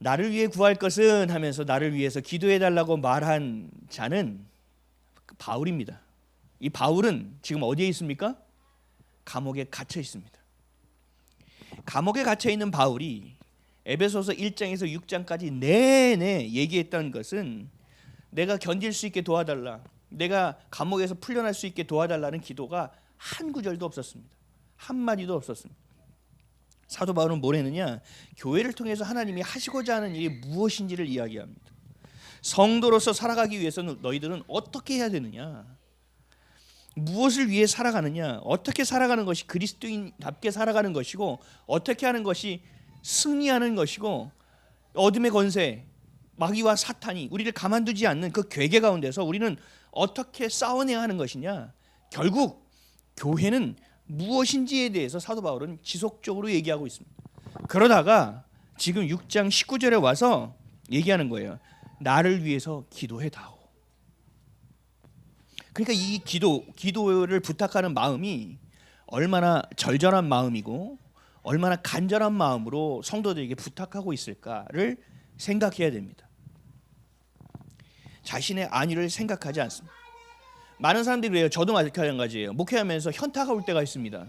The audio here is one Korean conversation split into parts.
나를 위해 구할 것은 하면서 나를 위해서 기도해달라고 말한 자는 바울입니다. 이 바울은 지금 어디에 있습니까? 감옥에 갇혀 있습니다. 감옥에 갇혀 있는 바울이 에베소서 1장에서 6장까지 내내 얘기했던 것은 내가 견딜 수 있게 도와달라, 내가 감옥에서 풀려날 수 있게 도와달라는 기도가 한 구절도 없었습니다. 한 마디도 없었습니다. 사도 바울은 뭘 했느냐? 교회를 통해서 하나님이 하시고자 하는 일이 무엇인지를 이야기합니다. 성도로서 살아가기 위해서는 너희들은 어떻게 해야 되느냐? 무엇을 위해 살아가느냐? 어떻게 살아가는 것이 그리스도인답게 살아가는 것이고, 어떻게 하는 것이 승리하는 것이고, 어둠의 권세, 마귀와 사탄이 우리를 가만두지 않는 그 괴계 가운데서 우리는 어떻게 싸워내야 하는 것이냐? 결국 교회는 무엇인지에 대해서 사도 바울은 지속적으로 얘기하고 있습니다. 그러다가 지금 6장 19절에 와서 얘기하는 거예요. 나를 위해서 기도해다오. 그러니까 이 기도를 부탁하는 마음이 얼마나 절절한 마음이고 얼마나 간절한 마음으로 성도들에게 부탁하고 있을까를 생각해야 됩니다. 자신의 안위를 생각하지 않습니다. 많은 사람들이 그래요. 저도 마찬가지예요. 목회하면서 현타가 올 때가 있습니다.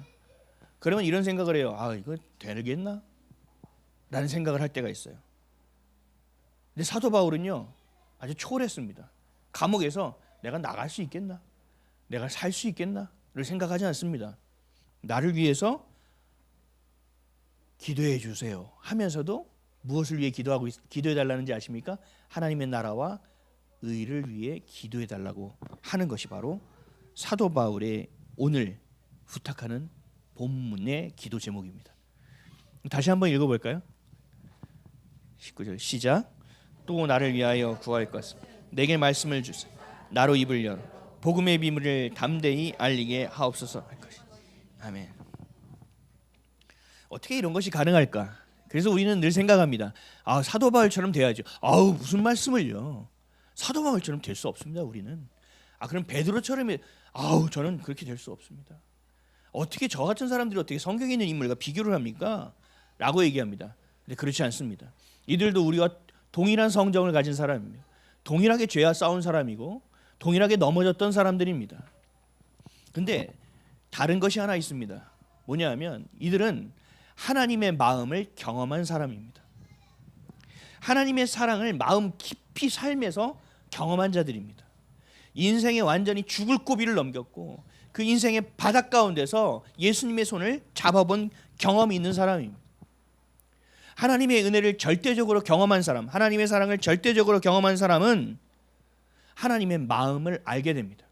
그러면 이런 생각을 해요. 아, 이거 되겠나? 라는 생각을 할 때가 있어요. 근데 사도 바울은요, 아주 초월했습니다. 감옥에서 내가 나갈 수 있겠나? 내가 살 수 있겠나?를 생각하지 않습니다. 나를 위해서 기도해 주세요 하면서도 무엇을 위해 기도해 달라는지 아십니까? 하나님의 나라와 의를 위해 기도해 달라고 하는 것이 바로 사도 바울의 오늘 부탁하는 본문의 기도 제목입니다. 다시 한번 읽어볼까요? 19절 시작. 또 나를 위하여 구할 것은 내게 말씀을 주사 나로 입을 열어 복음의 비밀을 담대히 알리게 하옵소서 할 것이. 아멘. 어떻게 이런 것이 가능할까? 그래서 우리는 늘 생각합니다. 아, 사도 바울처럼 돼야죠. 아우, 무슨 말씀을요? 사도 바울처럼 될 수 없습니다. 우리는. 아, 그럼 베드로처럼 아우, 저는 그렇게 될 수 없습니다. 어떻게 저 같은 사람들이 어떻게 성경에 있는 인물과 비교를 합니까? 라고 얘기합니다. 근데 그렇지 않습니다. 이들도 우리가 동일한 성정을 가진 사람입니다. 동일하게 죄와 싸운 사람이고 동일하게 넘어졌던 사람들입니다. 근데 다른 것이 하나 있습니다. 뭐냐면 이들은 하나님의 마음을 경험한 사람입니다. 하나님의 사랑을 마음 깊이 삶에서 경험한 자들입니다. 인생에 완전히 죽을 고비를 넘겼고 그 인생의 바닥 가운데서 예수님의 손을 잡아본 경험이 있는 사람입니다. 하나님의 은혜를 절대적으로 경험한 사람, 하나님의 사랑을 절대적으로 경험한 사람은 하나님의 마음을 알게 됩니다.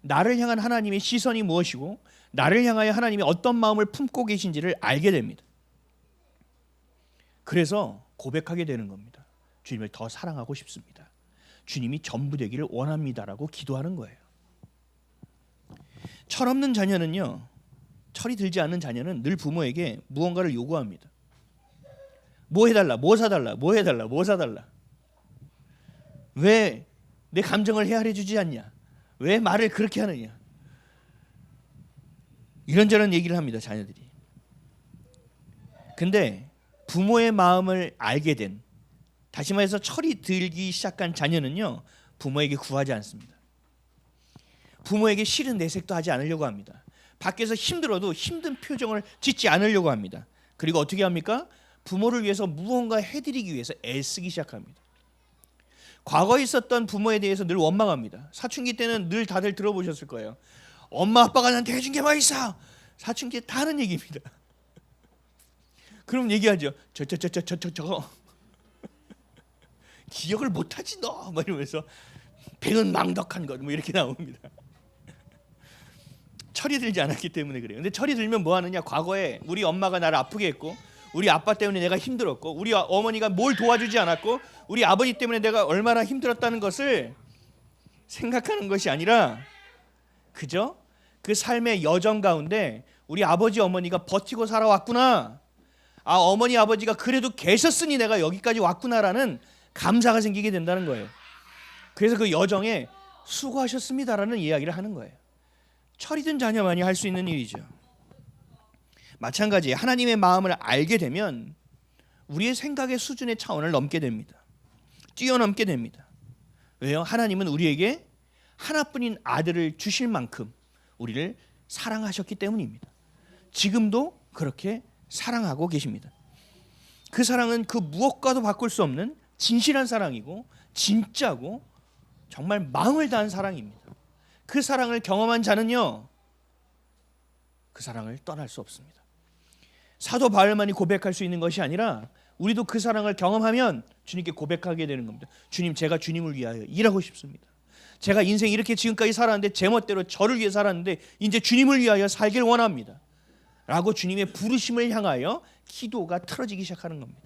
나를 향한 하나님의 시선이 무엇이고 나를 향하여 하나님이 어떤 마음을 품고 계신지를 알게 됩니다. 그래서 고백하게 되는 겁니다. 주님을 더 사랑하고 싶습니다. 주님이 전부 되기를 원합니다라고 기도하는 거예요. 철없는 자녀는요, 철이 들지 않는 자녀는 늘 부모에게 무언가를 요구합니다. 뭐 해달라, 뭐 사달라, 뭐 해달라, 뭐 사달라. 왜 내 감정을 헤아려 주지 않냐? 왜 말을 그렇게 하느냐? 이런저런 얘기를 합니다, 자녀들이. 근데 부모의 마음을 알게 된, 다시 말해서 철이 들기 시작한 자녀는요, 부모에게 구하지 않습니다. 부모에게 싫은 내색도 하지 않으려고 합니다. 밖에서 힘들어도 힘든 표정을 짓지 않으려고 합니다. 그리고 어떻게 합니까? 부모를 위해서 무언가 해드리기 위해서 애쓰기 시작합니다. 과거에 있었던 부모에 대해서 늘 원망합니다. 사춘기 때는 늘 다들 들어보셨을 거예요. 엄마 아빠가 나한테 해준 게 뭐 있어? 사춘기에 다 하는 얘기입니다. 그럼 얘기하죠. 저 기억을 못하지 너. 막 이러면서 배는 망덕한 것 뭐 이렇게 나옵니다. 철이 들지 않았기 때문에 그래요. 근데 철이 들면 뭐 하느냐? 과거에 우리 엄마가 나를 아프게 했고 우리 아빠 때문에 내가 힘들었고 우리 어머니가 뭘 도와주지 않았고 우리 아버지 때문에 내가 얼마나 힘들었다는 것을 생각하는 것이 아니라 그저 그 삶의 여정 가운데 우리 아버지 어머니가 버티고 살아왔구나. 아, 어머니 아버지가 그래도 계셨으니 내가 여기까지 왔구나라는 감사가 생기게 된다는 거예요. 그래서 그 여정에 수고하셨습니다라는 이야기를 하는 거예요. 철이 든 자녀만이 할 수 있는 일이죠. 마찬가지 하나님의 마음을 알게 되면 우리의 생각의 수준의 차원을 넘게 됩니다. 뛰어넘게 됩니다. 왜요? 하나님은 우리에게 하나뿐인 아들을 주실 만큼 우리를 사랑하셨기 때문입니다. 지금도 그렇게 사랑하고 계십니다. 그 사랑은 그 무엇과도 바꿀 수 없는 진실한 사랑이고 진짜고 정말 마음을 다한 사랑입니다. 그 사랑을 경험한 자는요, 그 사랑을 떠날 수 없습니다. 사도 바울만이 고백할 수 있는 것이 아니라 우리도 그 사랑을 경험하면 주님께 고백하게 되는 겁니다. 주님, 제가 주님을 위하여 일하고 싶습니다. 제가 인생 이렇게 지금까지 살았는데 제 멋대로 저를 위해 살았는데 이제 주님을 위하여 살길 원합니다. 라고 주님의 부르심을 향하여 기도가 틀어지기 시작하는 겁니다.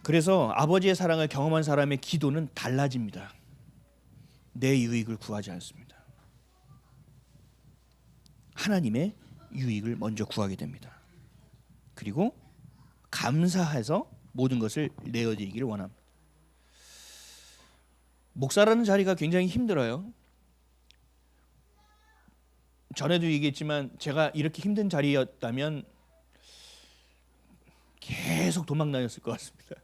그래서 아버지의 사랑을 경험한 사람의 기도는 달라집니다. 내 유익을 구하지 않습니다. 하나님의 유익을 먼저 구하게 됩니다. 그리고 감사해서 모든 것을 내어드리기를 원합니다. 목사라는 자리가 굉장히 힘들어요. 전에도 얘기했지만 제가 이렇게 힘든 자리였다면 계속 도망 다녔을 것 같습니다.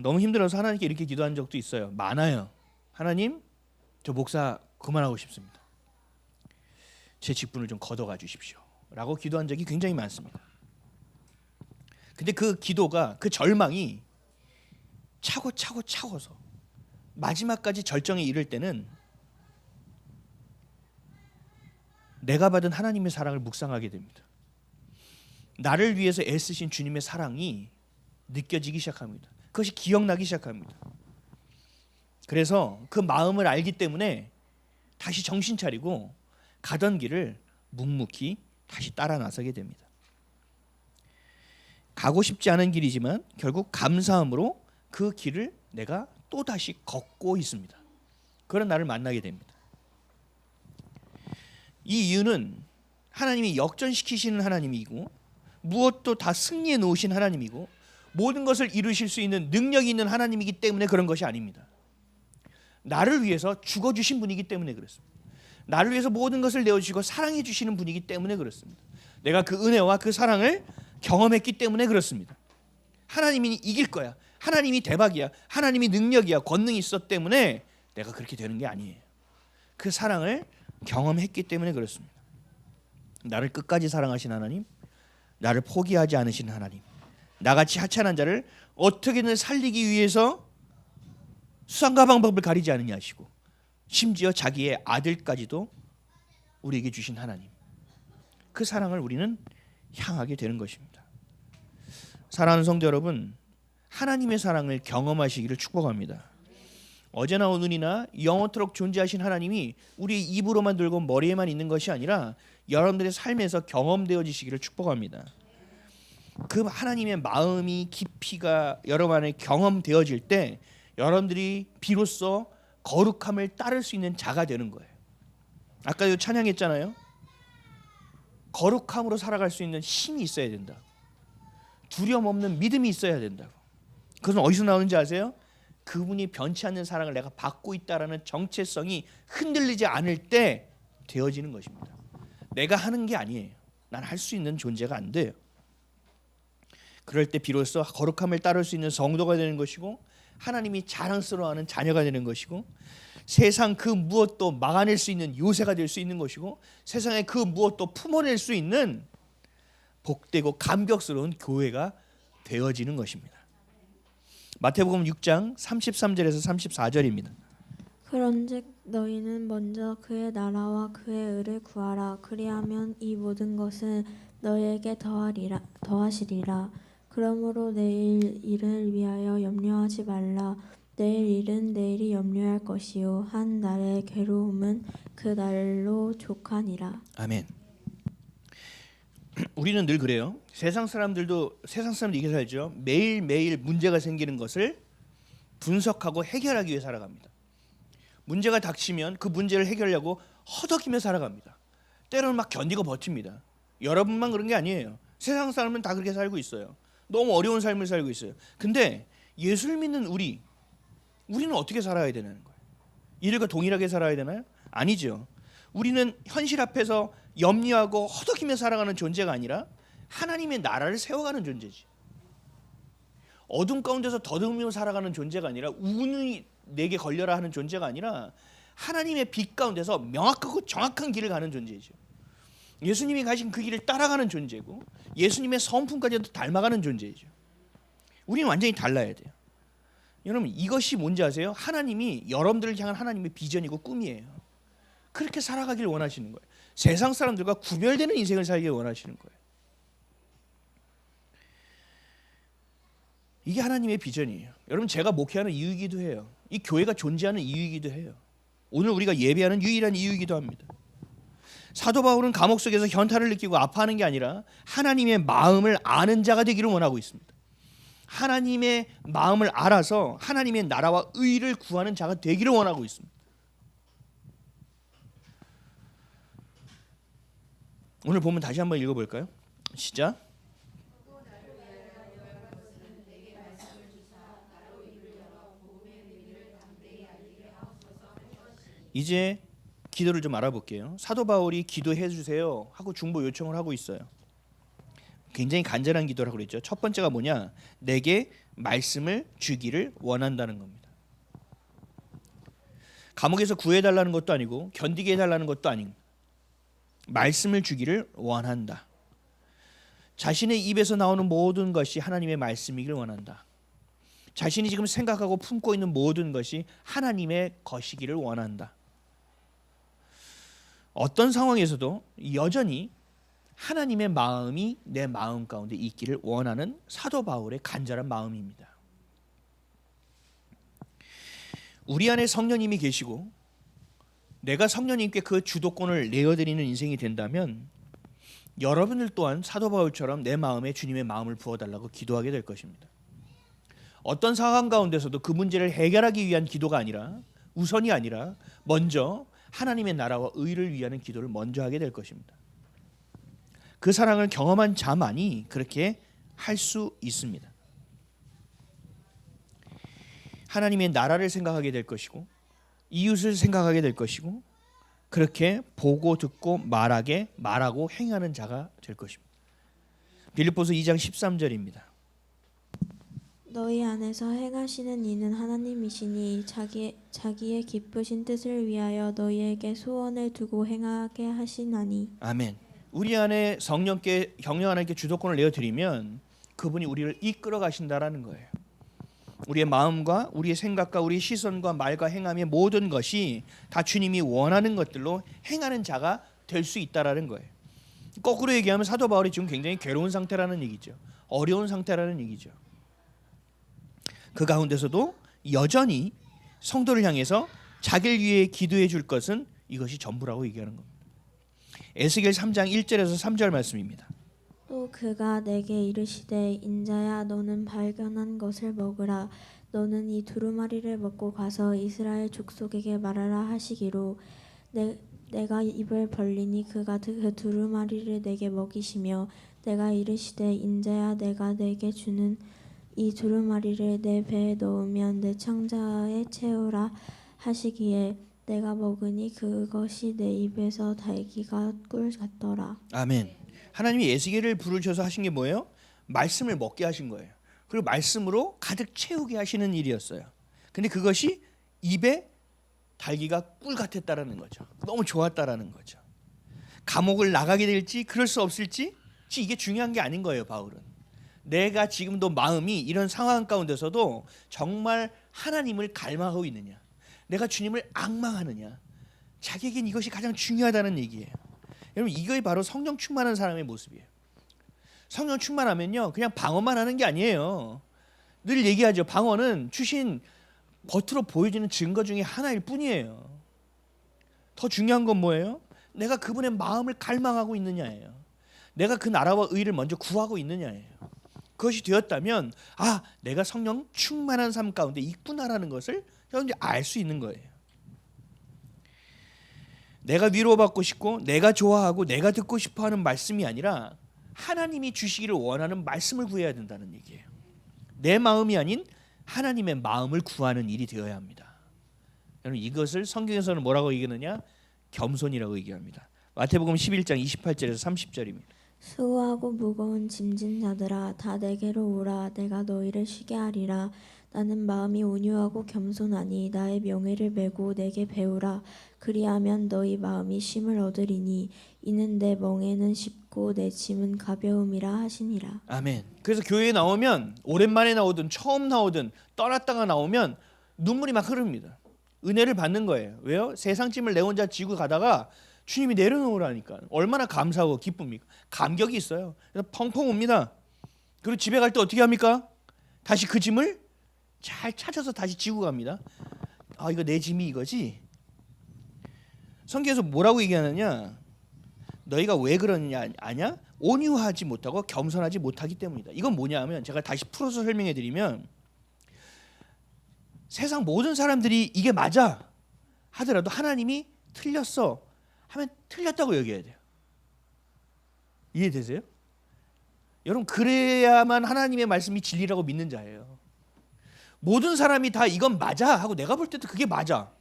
너무 힘들어서 하나님께 이렇게 기도한 적도 있어요. 많아요. 하나님, 저 목사 그만하고 싶습니다. 제 직분을 좀 걷어가 주십시오. 라고 기도한 적이 굉장히 많습니다. 근데 그 기도가, 그 절망이 차고서 마지막까지 절정에 이를 때는 내가 받은 하나님의 사랑을 묵상하게 됩니다. 나를 위해서 애쓰신 주님의 사랑이 느껴지기 시작합니다. 그것이 기억나기 시작합니다. 그래서 그 마음을 알기 때문에 다시 정신 차리고 가던 길을 묵묵히 다시 따라 나서게 됩니다. 가고 싶지 않은 길이지만 결국 감사함으로 그 길을 내가 또다시 걷고 있습니다. 그런 나를 만나게 됩니다. 이 이유는 하나님이 역전시키시는 하나님이고 무엇도 다 승리해 놓으신 하나님이고 모든 것을 이루실 수 있는 능력이 있는 하나님이기 때문에 그런 것이 아닙니다. 나를 위해서 죽어주신 분이기 때문에 그렇습니다. 나를 위해서 모든 것을 내어주시고 사랑해 주시는 분이기 때문에 그렇습니다. 내가 그 은혜와 그 사랑을 경험했기 때문에 그렇습니다. 하나님이 이길 거야. 하나님이 대박이야. 하나님이 능력이야. 권능이 있었기 때문에 내가 그렇게 되는 게 아니에요. 그 사랑을 경험했기 때문에 그렇습니다. 나를 끝까지 사랑하신 하나님, 나를 포기하지 않으신 하나님, 나같이 하찮은 자를 어떻게든 살리기 위해서 수단과 방법을 가리지 않으냐 하시고 심지어 자기의 아들까지도 우리에게 주신 하나님, 그 사랑을 우리는 향하게 되는 것입니다. 사랑하는 성도 여러분, 하나님의 사랑을 경험하시기를 축복합니다. 어제나 오늘이나 영원토록 존재하신 하나님이 우리의 입으로만 들고 머리에만 있는 것이 아니라 여러분들의 삶에서 경험되어지시기를 축복합니다. 그 하나님의 마음이 깊이가 여러분 안에 경험되어질 때 여러분들이 비로소 거룩함을 따를 수 있는 자가 되는 거예요. 아까도 찬양했잖아요. 거룩함으로 살아갈 수 있는 힘이 있어야 된다. 두려움 없는 믿음이 있어야 된다고. 그것은 어디서 나오는지 아세요? 그분이 변치 않는 사랑을 내가 받고 있다라는 정체성이 흔들리지 않을 때 되어지는 것입니다. 내가 하는 게 아니에요. 난 할 수 있는 존재가 안 돼요. 그럴 때 비로소 거룩함을 따를 수 있는 성도가 되는 것이고 하나님이 자랑스러워하는 자녀가 되는 것이고 세상 그 무엇도 막아낼 수 있는 요새가 될 수 있는 것이고 세상의 그 무엇도 품어낼 수 있는 복되고 감격스러운 교회가 되어지는 것입니다. 마태복음 6장 33절에서 34절입니다. 그런즉 너희는 먼저 그의 나라와 그의 의를 구하라. 그리하면 이 모든 것은 너희에게 더하시리라. 그러므로 내일 일을 위하여 염려하지 말라. 내일 일은 내일이 염려할 것이요 한 날의 괴로움은 그 날로 족하니라. 아멘. 우리는 늘 그래요. 세상 사람들도 이렇게 살죠. 매일매일 문제가 생기는 것을 분석하고 해결하기 위해 살아갑니다. 문제가 닥치면 그 문제를 해결하려고 허덕이며 살아갑니다. 때로는 막 견디고 버팁니다. 여러분만 그런 게 아니에요. 세상 사람은 다 그렇게 살고 있어요. 너무 어려운 삶을 살고 있어요. 근데 예수를 믿는 우리는 어떻게 살아야 되는 거예요? 이들과 동일하게 살아야 되나요? 아니죠. 우리는 현실 앞에서 염려하고 허덕이며 살아가는 존재가 아니라 하나님의 나라를 세워가는 존재지. 어둠 가운데서 더듬으며 살아가는 존재가 아니라 운이 내게 걸려라 하는 존재가 아니라 하나님의 빛 가운데서 명확하고 정확한 길을 가는 존재죠. 예수님이 가신 그 길을 따라가는 존재고 예수님의 성품까지도 닮아가는 존재죠. 우리는 완전히 달라야 돼요. 여러분, 이것이 뭔지 아세요? 하나님이 여러분들을 향한 하나님의 비전이고 꿈이에요. 그렇게 살아가길 원하시는 거예요. 세상 사람들과 구별되는 인생을 살길 원하시는 거예요. 이게 하나님의 비전이에요. 여러분, 제가 목회하는 이유이기도 해요. 이 교회가 존재하는 이유이기도 해요. 오늘 우리가 예배하는 유일한 이유이기도 합니다. 사도 바울은 감옥 속에서 현타를 느끼고 아파하는 게 아니라 하나님의 마음을 아는 자가 되기를 원하고 있습니다. 하나님의 마음을 알아서 하나님의 나라와 의를 구하는 자가 되기를 원하고 있습니다. 오늘 본문 다시 한번 읽어볼까요? 시작. 이제 기도를 좀 알아볼게요. 사도 바울이 기도해 주세요 하고 중보 요청을 하고 있어요. 굉장히 간절한 기도라고 그랬죠. 첫 번째가 뭐냐? 내게 말씀을 주기를 원한다는 겁니다. 감옥에서 구해달라는 것도 아니고 견디게 해달라는 것도 아닌 말씀을 주기를 원한다. 자신의 입에서 나오는 모든 것이 하나님의 말씀이기를 원한다. 자신이 지금 생각하고 품고 있는 모든 것이 하나님의 것이기를 원한다. 어떤 상황에서도 여전히 하나님의 마음이 내 마음 가운데 있기를 원하는 사도 바울의 간절한 마음입니다. 우리 안에 성령님이 계시고 내가 성령님께 그 주도권을 내어드리는 인생이 된다면 여러분들 또한 사도 바울처럼 내 마음에 주님의 마음을 부어달라고 기도하게 될 것입니다. 어떤 상황 가운데서도 그 문제를 해결하기 위한 기도가 아니라 우선이 아니라 먼저 하나님의 나라와 의를 위하는 기도를 먼저 하게 될 것입니다. 그 사랑을 경험한 자만이 그렇게 할 수 있습니다. 하나님의 나라를 생각하게 될 것이고 이웃을 생각하게 될 것이고 그렇게 보고 듣고 말하고 행하는 자가 될 것입니다. 빌립보서 2장 13절입니다. 너희 안에서 행하시는 이는 하나님이시니 자기의 기쁘신 뜻을 위하여 너희에게 소원을 두고 행하게 하시나니. 아멘. 우리 안에 성령 하나님께 주도권을 내어드리면 그분이 우리를 이끌어 가신다라는 거예요. 우리의 마음과 우리의 생각과 우리의 시선과 말과 행함의 모든 것이 다 주님이 원하는 것들로 행하는 자가 될 수 있다라는 거예요. 거꾸로 얘기하면 사도 바울이 지금 굉장히 괴로운 상태라는 얘기죠. 어려운 상태라는 얘기죠. 그 가운데서도 여전히 성도를 향해서 자기를 위해 기도해 줄 것은 이것이 전부라고 얘기하는 겁니다. 에스겔 3장 1절에서 3절 말씀입니다. 또 그가 내게 이르시되 인자야 너는 발견한 것을 먹으라. 너는 이 두루마리를 먹고 가서 이스라엘 족속에게 말하라 하시기로 내가 입을 벌리니 그가 그 두루마리를 내게 먹이시며 내가 이르시되 인자야 내가 내게 주는 이 두루마리를 내 배에 넣으면 내 창자에 채우라 하시기에 내가 먹으니 그것이 내 입에서 달기가 꿀 같더라. 아멘. 하나님이 에스겔을 부르셔서 하신 게 뭐예요? 말씀을 먹게 하신 거예요. 그리고 말씀으로 가득 채우게 하시는 일이었어요. 근데 그것이 입에 달기가 꿀 같았다라는 거죠. 너무 좋았다라는 거죠. 감옥을 나가게 될지 그럴 수 없을지 이게 중요한 게 아닌 거예요. 바울은 내가 지금도 마음이 이런 상황 가운데서도 정말 하나님을 갈망하고 있느냐, 내가 주님을 앙망하느냐, 자기에겐 이것이 가장 중요하다는 얘기예요. 여러분, 이게 바로 성령 충만한 사람의 모습이에요. 성령 충만하면요 그냥 방언만 하는 게 아니에요. 늘 얘기하죠. 방언은 주신 겉으로 보여지는 증거 중에 하나일 뿐이에요. 더 중요한 건 뭐예요? 내가 그분의 마음을 갈망하고 있느냐예요. 내가 그 나라와 의를 먼저 구하고 있느냐예요. 그것이 되었다면 내가 성령 충만한 삶 가운데 있구나라는 것을 여러분들이 알 수 있는 거예요. 내가 위로받고 싶고 내가 좋아하고 내가 듣고 싶어하는 말씀이 아니라 하나님이 주시기를 원하는 말씀을 구해야 된다는 얘기예요. 내 마음이 아닌 하나님의 마음을 구하는 일이 되어야 합니다. 여러분, 이것을 성경에서는 뭐라고 얘기하느냐? 겸손이라고 얘기합니다. 마태복음 11장 28절에서 30절입니다. 수고하고 무거운 짐진 자들아 다 내게로 오라 내가 너희를 쉬게 하리라. 나는 마음이 온유하고 겸손하니 나의 명예를 메고 내게 배우라. 그리하면 너희 마음이 쉼을 얻으리니 이는 내 멍에는 쉽고 내 짐은 가벼움이라 하시니라. 아멘. 그래서 교회에 나오면 오랜만에 나오든 처음 나오든 떠났다가 나오면 눈물이 막 흐릅니다. 은혜를 받는 거예요. 왜요? 세상 짐을 내 혼자 지고 가다가 주님이 내려놓으라니까 얼마나 감사하고 기쁩니까? 감격이 있어요. 그래서 펑펑 옵니다. 그리고 집에 갈 때 어떻게 합니까? 다시 그 짐을 잘 찾아서 다시 지고 갑니다. 아, 이거 내 짐이 이거지? 성경에서 뭐라고 얘기하느냐? 너희가 왜 그러느냐 아냐? 온유하지 못하고 겸손하지 못하기 때문이다. 이건 뭐냐면 제가 다시 풀어서 설명해 드리면 세상 모든 사람들이 이게 맞아 하더라도 하나님이 틀렸어 하면 틀렸다고 여겨야 돼요. 이해되세요? 여러분 그래야만 하나님의 말씀이 진리라고 믿는 자예요. 모든 사람이 다 이건 맞아 하고 내가 볼 때도 그게 맞아.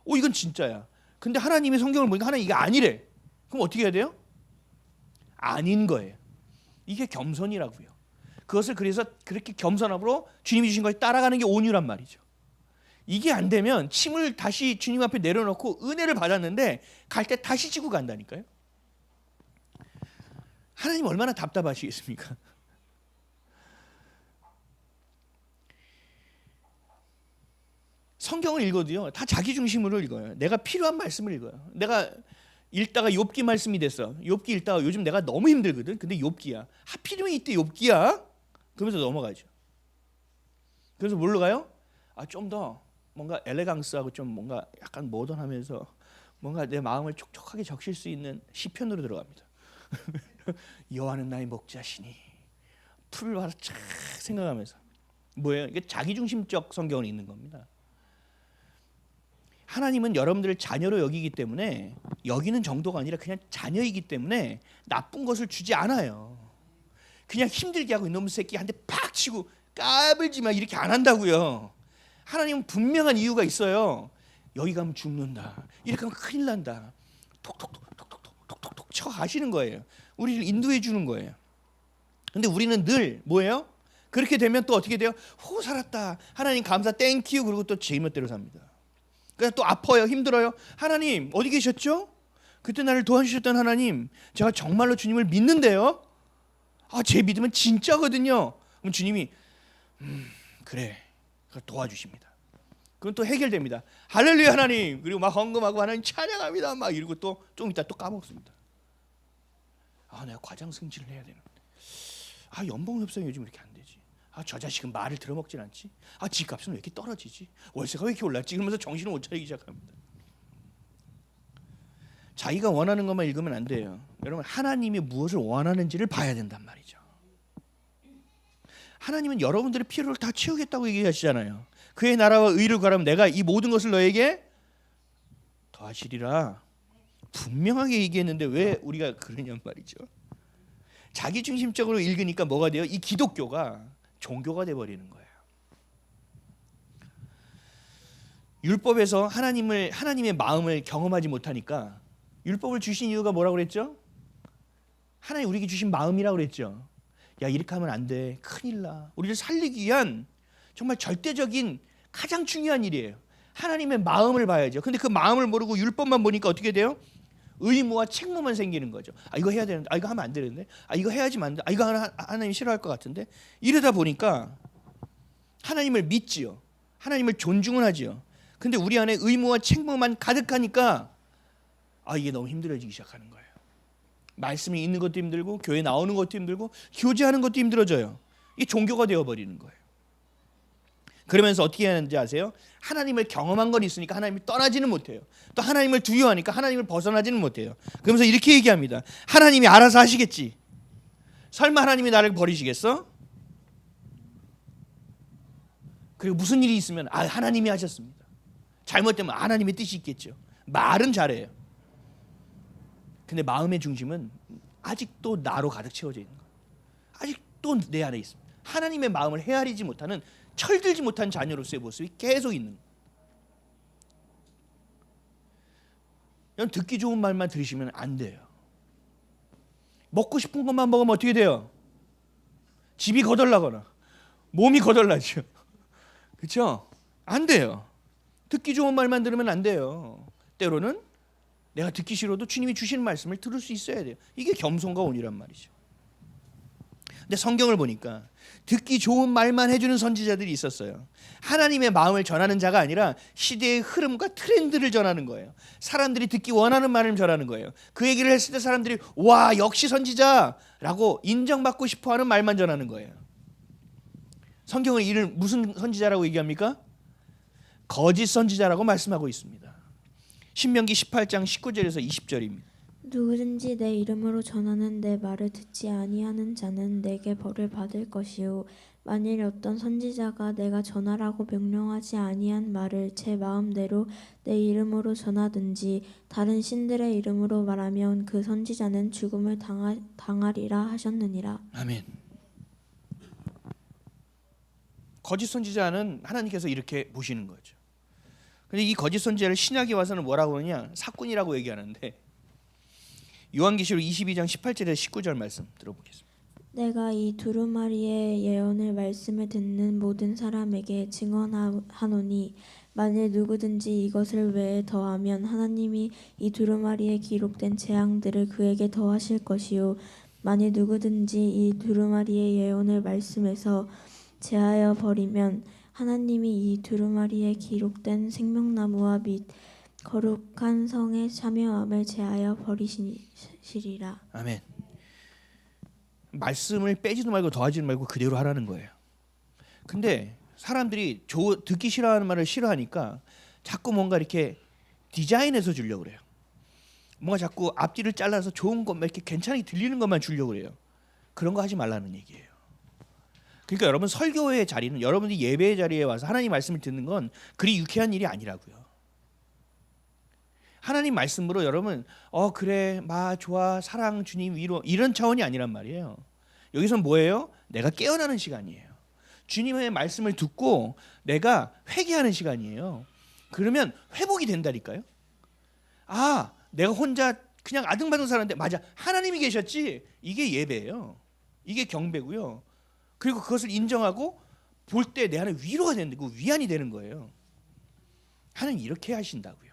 이건 진짜야. 근데 하나님의 성경을 보니까 하나님 이게 아니래. 그럼 어떻게 해야 돼요? 아닌 거예요. 이게 겸손이라고요. 그것을 그래서 그렇게 겸손함으로 주님이 주신 것에 따라가는 게 온유란 말이죠. 이게 안 되면 침을 다시 주님 앞에 내려놓고 은혜를 받았는데 갈 때 다시 지고 간다니까요. 하나님 얼마나 답답하시겠습니까? 성경을 읽어도요 다 자기 중심으로 읽어요. 내가 필요한 말씀을 읽어요. 내가 읽다가 욥기 말씀이 됐어. 욥기 읽다가 요즘 내가 너무 힘들거든. 근데 욥기야. 하필이면 이때 욥기야. 그러면서 넘어가죠. 그래서 뭘로 가요? 좀 더 뭔가 엘레강스하고 좀 뭔가 약간 모던하면서 뭔가 내 마음을 촉촉하게 적실 수 있는 시편으로 들어갑니다. 여호와는 나의 목자시니 풀을 봐서 착 생각하면서 뭐예요? 이게 자기중심적 성경을 읽는 겁니다. 하나님은 여러분들을 자녀로 여기기 때문에 여기는 정도가 아니라 그냥 자녀이기 때문에 나쁜 것을 주지 않아요. 그냥 힘들게 하고 이놈의 새끼 한 대 팍 치고 까불지 마 이렇게 안 한다고요. 하나님은 분명한 이유가 있어요. 여기 가면 죽는다. 이렇게 하면 큰일 난다. 톡톡톡톡톡톡톡톡 쳐 가시는 거예요. 우리를 인도해 주는 거예요. 근데 우리는 늘 뭐예요? 그렇게 되면 또 어떻게 돼요? 살았다. 하나님 감사 땡큐 그리고 또 제 멋대로 삽니다. 그래서 또 아파요. 힘들어요. 하나님 어디 계셨죠? 그때 나를 도와주셨던 하나님 제가 정말로 주님을 믿는데요. 제 믿음은 진짜거든요. 그럼 주님이 그래 그걸 도와주십니다. 그건 또 해결됩니다. 할렐루야 하나님. 그리고 막 헌금하고 하나님 찬양합니다. 막 이러고 또 좀 이따 또 까먹습니다. 내가 과장 승진을 해야 되는데 연봉 협상이 요즘 이렇게 안 되지. 저 자식은 말을 들어먹진 않지. 집값은 왜 이렇게 떨어지지? 월세가 왜 이렇게 올랐지? 그러면서 정신을 못 차리기 시작합니다. 자기가 원하는 것만 읽으면 안 돼요. 여러분 하나님이 무엇을 원하는지를 봐야 된단 말이죠. 하나님은 여러분들의 필요를 다 채우겠다고 얘기하시잖아요. 그의 나라와 의를 구하면 내가 이 모든 것을 너에게 더하시리라. 분명하게 얘기했는데 왜 우리가 그러냔 말이죠. 자기중심적으로 읽으니까 뭐가 돼요? 이 기독교가 종교가 돼버리는 거예요. 율법에서 하나님의 마음을 경험하지 못하니까 율법을 주신 이유가 뭐라고 그랬죠? 하나님 우리에게 주신 마음이라고 그랬죠. 야 이렇게 하면 안 돼. 큰일 나. 우리를 살리기 위한 정말 절대적인 가장 중요한 일이에요. 하나님의 마음을 봐야죠. 근데 그 마음을 모르고 율법만 보니까 어떻게 돼요? 의무와 책무만 생기는 거죠. 이거 해야 되는데, 이거 하면 안 되는데, 이거 해야지만 안 돼. 이거 하나님 싫어할 것 같은데. 이러다 보니까 하나님을 믿지요. 하나님을 존중은 하지요. 근데 우리 안에 의무와 책무만 가득하니까 이게 너무 힘들어지기 시작하는 거예요. 말씀이 있는 것도 힘들고 교회 나오는 것도 힘들고 교제하는 것도 힘들어져요. 이게 종교가 되어버리는 거예요. 그러면서 어떻게 하는지 아세요? 하나님을 경험한 건 있으니까 하나님을 떠나지는 못해요. 또 하나님을 두려워하니까 하나님을 벗어나지는 못해요. 그러면서 이렇게 얘기합니다. 하나님이 알아서 하시겠지. 설마 하나님이 나를 버리시겠어? 그리고 무슨 일이 있으면 하나님이 하셨습니다. 잘못되면 하나님의 뜻이 있겠죠. 말은 잘해요. 근데 마음의 중심은 아직도 나로 가득 채워져 있는 거예요. 아직도 내 안에 있습니다. 하나님의 마음을 헤아리지 못하는 철들지 못한 자녀로서의 모습이 계속 있는 거예요. 여러분 듣기 좋은 말만 들으시면 안 돼요. 먹고 싶은 것만 먹으면 어떻게 돼요? 집이 거덜나거나 몸이 거덜나죠. 그렇죠? 안 돼요. 듣기 좋은 말만 들으면 안 돼요. 때로는 내가 듣기 싫어도 주님이 주시는 말씀을 들을 수 있어야 돼요. 이게 겸손과 온유란 말이죠. 근데 성경을 보니까 듣기 좋은 말만 해주는 선지자들이 있었어요. 하나님의 마음을 전하는 자가 아니라 시대의 흐름과 트렌드를 전하는 거예요. 사람들이 듣기 원하는 말을 전하는 거예요. 그 얘기를 했을 때 사람들이 와 역시 선지자라고 인정받고 싶어하는 말만 전하는 거예요. 성경은 이를 무슨 선지자라고 얘기합니까? 거짓 선지자라고 말씀하고 있습니다. 신명기 18장 19절에서 20절입니다. 누구든지 내 이름으로 전하는 내 말을 듣지 아니하는 자는 내게 벌을 받을 것이요 만일 어떤 선지자가 내가 전하라고 명령하지 아니한 말을 제 마음대로 내 이름으로 전하든지 다른 신들의 이름으로 말하면 그 선지자는 죽음을 당하리라 하셨느니라. 아멘. 거짓 선지자는 하나님께서 이렇게 보시는 거죠. 근데 이 거짓 선지자를 신약에 와서는 뭐라고 하느냐? 사꾼이라고 얘기하는데 요한계시록 22장 18절에서 19절 말씀 들어보겠습니다. 내가 이 두루마리의 예언을 말씀을 듣는 모든 사람에게 증언하노니 만일 누구든지 이것을 외에 더하면 하나님이 이 두루마리에 기록된 재앙들을 그에게 더하실 것이요 만일 누구든지 이 두루마리의 예언을 말씀에서 제하여 버리면 하나님이 이 두루마리에 기록된 생명나무와 및 거룩한 성의 참여함을 제하여 버리시리라. 아멘. 말씀을 빼지도 말고 더하지도 말고 그대로 하라는 거예요. 근데 사람들이 듣기 싫어하는 말을 싫어하니까 자꾸 뭔가 이렇게 디자인해서 주려고 그래요. 뭔가 자꾸 앞뒤를 잘라서 좋은 것만 이렇게 괜찮게 들리는 것만 주려고 그래요. 그런 거 하지 말라는 얘기예요. 그러니까 여러분 설교의 자리는 여러분들이 예배의 자리에 와서 하나님 말씀을 듣는 건 그리 유쾌한 일이 아니라고요. 하나님 말씀으로 여러분 그래 좋아 사랑 주님 위로 이런 차원이 아니란 말이에요. 여기선 뭐예요? 내가 깨어나는 시간이에요. 주님의 말씀을 듣고 내가 회개하는 시간이에요. 그러면 회복이 된다니까요. 내가 혼자 그냥 아등바등 살았는데 맞아 하나님이 계셨지. 이게 예배예요. 이게 경배고요. 그리고 그것을 인정하고 볼 때 내 안에 위로가 되는 거 위안이 되는 거예요. 하나님 이렇게 하신다고요.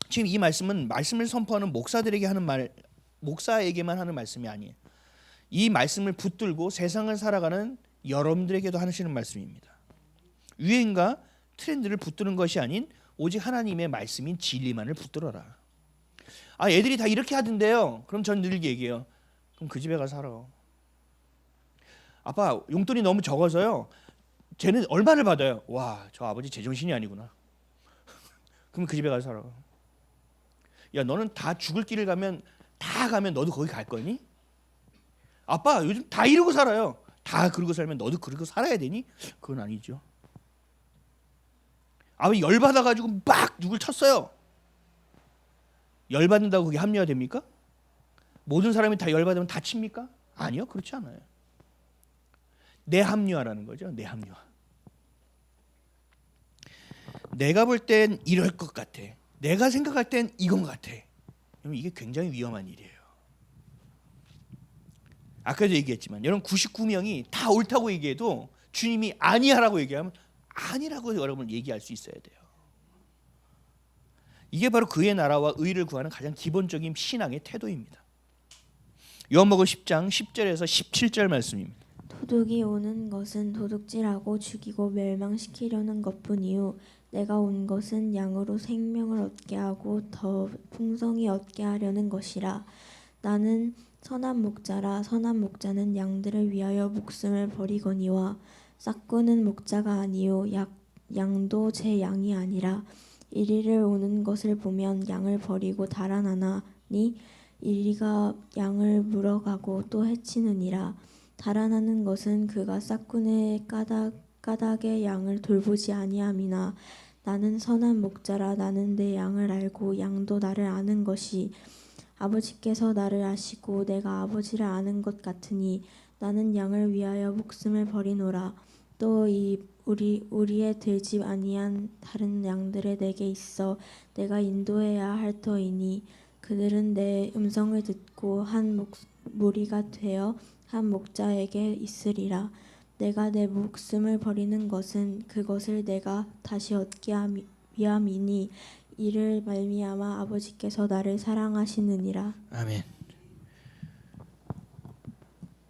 지금 이 말씀은 말씀을 선포하는 목사들에게 하는 말, 목사에게만 하는 말씀이 아니에요. 이 말씀을 붙들고 세상을 살아가는 여러분들에게도 하시는 말씀입니다. 유행과 트렌드를 붙드는 것이 아닌 오직 하나님의 말씀인 진리만을 붙들어라. 애들이 다 이렇게 하던데요. 그럼 전 늘 얘기해요. 그럼 그 집에 가서 살아. 아빠 용돈이 너무 적어서요. 쟤는 얼마를 받아요? 와, 저 아버지 제정신이 아니구나. 그럼 그 집에 가서 살아. 야, 너는 다 죽을 길을 다 가면 너도 거기 갈 거니? 아빠 요즘 다 이러고 살아요. 다 그러고 살면 너도 그러고 살아야 되니? 그건 아니죠. 아버지 열받아가지고 막 누굴 쳤어요. 열받는다고 그게 합리화 됩니까? 모든 사람이 다 열받으면 다칩니까? 아니요, 그렇지 않아요. 내합리화라는 거죠. 내합리화. 내가 볼 땐 이럴 것 같아. 내가 생각할 땐 이건 같아. 이게 굉장히 위험한 일이에요. 아까도 얘기했지만 여러분 99명이 다 옳다고 얘기해도 주님이 아니야라고 얘기하면 아니라고 여러분 얘기할 수 있어야 돼요. 이게 바로 그의 나라와 의를 구하는 가장 기본적인 신앙의 태도입니다. 요한복음 10장 10절에서 17절 말씀입니다. 도둑이 오는 것은 도둑질하고 죽이고 멸망시키려는 것뿐이요 내가 온 것은 양으로 생명을 얻게 하고 더 풍성히 얻게 하려는 것이라. 나는 선한 목자라. 선한 목자는 양들을 위하여 목숨을 버리거니와 싹구는 목자가 아니요 양도 제 양이 아니라. 이리를 오는 것을 보면 양을 버리고 달아나나니 이리가 양을 물어가고 또 해치느니라. 달아나는 것은 그가 싹군의 까닭에 양을 돌보지 아니함이나 나는 선한 목자라. 나는 내 양을 알고 양도 나를 아는 것이 아버지께서 나를 아시고 내가 아버지를 아는 것 같으니 나는 양을 위하여 목숨을 버리노라. 또 우리의 들지 아니한 다른 양들의 내게 있어 내가 인도해야 할 터이니 그들은 내 음성을 듣고 한 무리가 되어 한 목자에게 있으리라. 내가 내 목숨을 버리는 것은 그것을 내가 다시 얻기 위함이니 이를 말미암아 아버지께서 나를 사랑하시느니라. 아멘.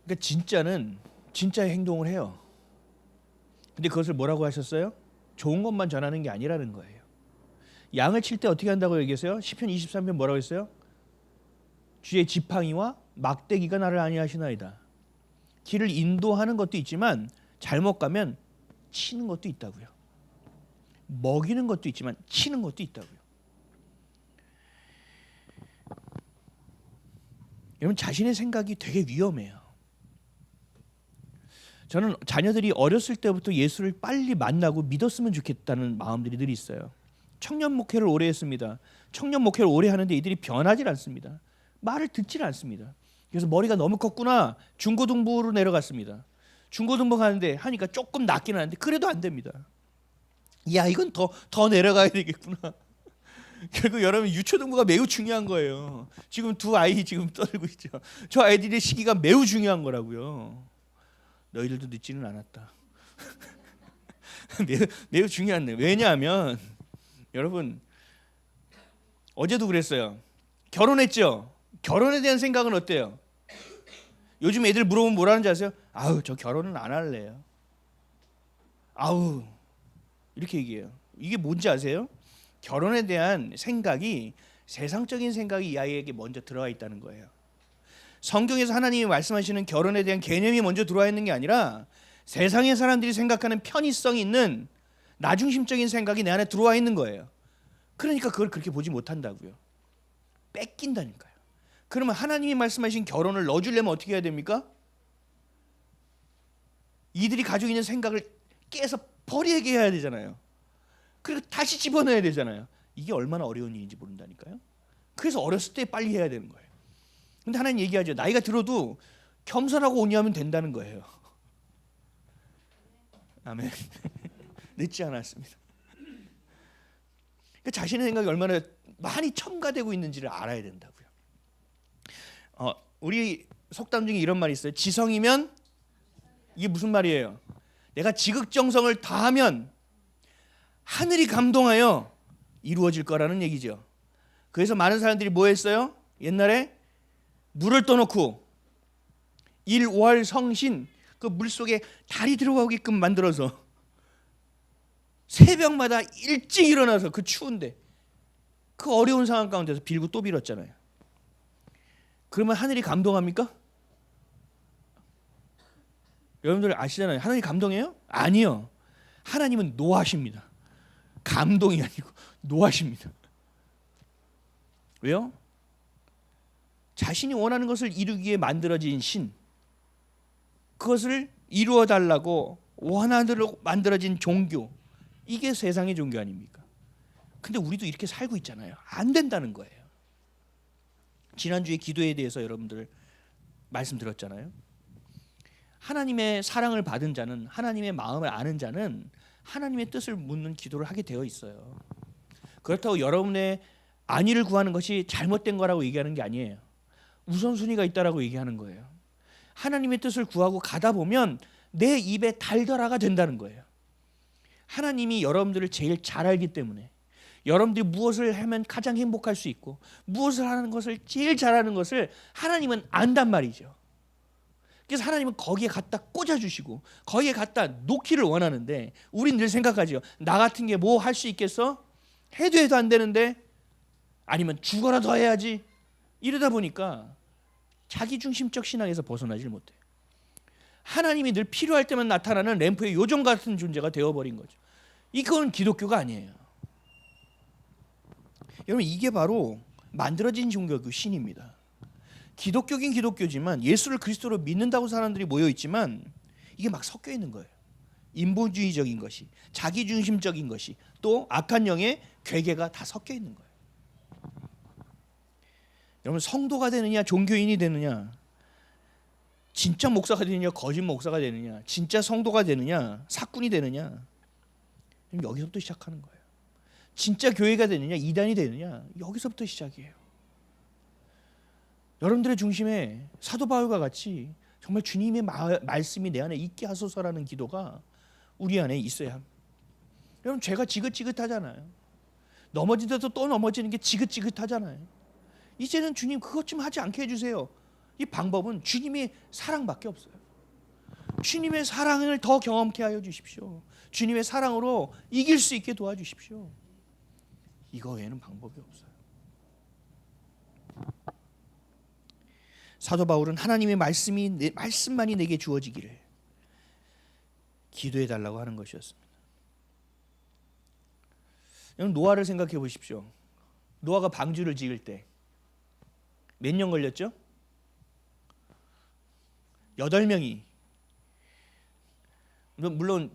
그러니까 진짜는 진짜의 행동을 해요. 근데 그것을 뭐라고 하셨어요? 좋은 것만 전하는 게 아니라는 거예요. 양을 칠 때 어떻게 한다고 얘기했어요? 시편 23편 뭐라고 했어요? 주의 지팡이와 막대기가 나를 안위하시나이다. 길을 인도하는 것도 있지만 잘못 가면 치는 것도 있다고요. 먹이는 것도 있지만 치는 것도 있다고요. 여러분 자신의 생각이 되게 위험해요. 저는 자녀들이 어렸을 때부터 예수를 빨리 만나고 믿었으면 좋겠다는 마음들이 늘 있어요. 청년 목회를 오래 했습니다. 청년 목회를 오래 하는데 이들이 변하질 않습니다. 말을 듣질 않습니다. 그래서 머리가 너무 컸구나. 중고등부로 내려갔습니다. 중고등부 가는데 하니까 조금 낫긴 하는데 그래도 안 됩니다. 야 이건 더 내려가야 되겠구나. 결국 여러분 유초등부가 매우 중요한 거예요. 지금 두 아이 지금 떨고 있죠. 저 아이들의 시기가 매우 중요한 거라고요. 너희들도 늦지는 않았다. 매우 중요한데 왜냐하면 여러분 어제도 그랬어요. 결혼했죠. 결혼에 대한 생각은 어때요? 요즘 애들 물어보면 뭐라는지 아세요? 아우 저 결혼은 안 할래요. 아우 이렇게 얘기해요. 이게 뭔지 아세요? 결혼에 대한 생각이 세상적인 생각이 이 아이에게 먼저 들어와 있다는 거예요. 성경에서 하나님이 말씀하시는 결혼에 대한 개념이 먼저 들어와 있는 게 아니라 세상의 사람들이 생각하는 편의성 있는 나중심적인 생각이 내 안에 들어와 있는 거예요. 그러니까 그걸 그렇게 보지 못한다고요. 뺏긴다니까요. 그러면 하나님이 말씀하신 결혼을 넣어주려면 어떻게 해야 됩니까? 이들이 가지고 있는 생각을 깨서 버리게 해야 되잖아요. 그리고 다시 집어넣어야 되잖아요. 이게 얼마나 어려운 일인지 모른다니까요. 그래서 어렸을 때 빨리 해야 되는 거예요. 근데 하나님 얘기하죠. 나이가 들어도 겸손하고 온유하면 된다는 거예요. 아멘. 늦지 않았습니다. 그러니까 자신의 생각이 얼마나 많이 첨가되고 있는지를 알아야 된다고요. 우리 속담 중에 이런 말이 있어요. 지성이면 이게 무슨 말이에요? 내가 지극정성을 다하면 하늘이 감동하여 이루어질 거라는 얘기죠. 그래서 많은 사람들이 뭐 했어요? 옛날에 물을 떠놓고 일월성신 그 물속에 달이 들어가게끔 만들어서 새벽마다 일찍 일어나서 그 추운데 그 어려운 상황 가운데서 빌고 또 빌었잖아요. 그러면 하늘이 감동합니까? 여러분들 아시잖아요. 하나님 감동해요? 아니요. 하나님은 노하십니다. 감동이 아니고 노하십니다. 왜요? 자신이 원하는 것을 이루기 위해 만들어진 신, 그것을 이루어 달라고 원하도록 만들어진 종교, 이게 세상의 종교 아닙니까? 근데 우리도 이렇게 살고 있잖아요. 안 된다는 거예요. 지난주에 기도에 대해서 여러분들 말씀드렸잖아요. 하나님의 사랑을 받은 자는, 하나님의 마음을 아는 자는 하나님의 뜻을 묻는 기도를 하게 되어 있어요. 그렇다고 여러분의 안위를 구하는 것이 잘못된 거라고 얘기하는 게 아니에요. 우선순위가 있다라고 얘기하는 거예요. 하나님의 뜻을 구하고 가다 보면 내 입에 달더라가 된다는 거예요. 하나님이 여러분들을 제일 잘 알기 때문에, 여러분들이 무엇을 하면 가장 행복할 수 있고 무엇을 하는 것을 제일 잘하는 것을 하나님은 안단 말이죠. 그래서 하나님은 거기에 갖다 꽂아주시고 거기에 갖다 놓기를 원하는데, 우린 늘 생각하죠. 나 같은 게 뭐 할 수 있겠어? 해도 안 되는데, 아니면 죽어라도 해야지. 이러다 보니까 자기중심적 신앙에서 벗어나질 못해요. 하나님이 늘 필요할 때만 나타나는 램프의 요정 같은 존재가 되어버린 거죠. 이건 기독교가 아니에요. 여러분, 이게 바로 만들어진 종교의 신입니다. 기독교긴 기독교지만 예수를 그리스도로 믿는다고 사람들이 모여 있지만 이게 막 섞여 있는 거예요. 인본주의적인 것이, 자기중심적인 것이, 또 악한 영의 괴계가 다 섞여 있는 거예요. 여러분, 성도가 되느냐 종교인이 되느냐, 진짜 목사가 되느냐 거짓 목사가 되느냐, 진짜 성도가 되느냐 사꾼이 되느냐, 여기서부터 시작하는 거예요. 진짜 교회가 되느냐 이단이 되느냐, 여기서부터 시작이에요. 여러분들의 중심에 사도 바울과 같이 정말 주님의 말씀이 내 안에 있게 하소서라는 기도가 우리 안에 있어야 합니다. 여러분, 죄가 지긋지긋하잖아요. 넘어지면서 또 넘어지는 게 지긋지긋하잖아요. 이제는 주님 그것 좀 하지 않게 해주세요. 이 방법은 주님의 사랑밖에 없어요. 주님의 사랑을 더 경험케 하여 주십시오. 주님의 사랑으로 이길 수 있게 도와주십시오. 이거 외에는 방법이 없어요. 사도 바울은 하나님의 말씀만이 내게 주어지기를 기도해 달라고 하는 것이었습니다. 여러분, 노아를 생각해 보십시오. 노아가 방주를 지을 때 몇 년 걸렸죠? 8명이. 물론